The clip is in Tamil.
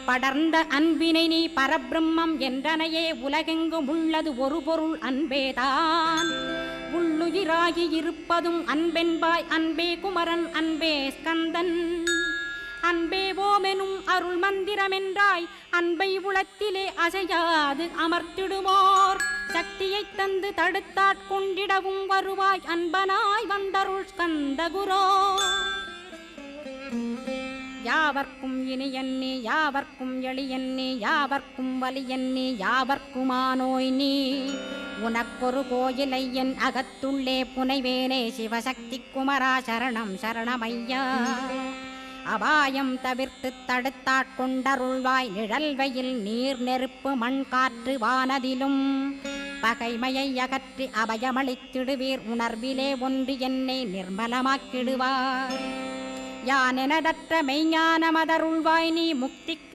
படர்ந்த அன்பினை நீ பரபிரம்மம் என்றனையே உலகெங்கும் உள்ளது ஒரு பொருள் அன்பேதான் உள்ளுயிராகி இருப்பதும் அன்பென்பாய் அன்பே குமரன் அன்பே ஸ்கந்தன் அன்பே ஓமெனும் அருள் மந்திரமென்றாய் அன்பை உளத்திலே அசையாது அமர்த்திடுமோர் சக்தியை தந்து தடுத்தாட்கொண்டிடவும் வருவாய் அன்பனாய் வந்தருள் ஸ்கந்தகுரோ யாவர்க்கும் இனியன்னி யாவர்க்கும் எளியன்னி யாவர்க்கும் வலியன்னி யாவர்க்குமானோய் நீ உனக்கொரு கோயிலை என் அகத்துள்ளே புனைவேனே சிவசக்தி குமரா சரணம் சரணமையா அபாயம் தவிர்த்து தடுத்தாட்கொண்டருள்வாய் நிழல் வெயில் நீர் நெருப்பு மண் காற்று வானதிலும் பகைமையை அகற்றி அபயமளித்திடுவீர் உணர்விலே ஒன்று என்னை நிர்மலமாக்கிடுவார் யானெனதற்ற மெய்ஞானமதருள்வாய் நீ முக்தி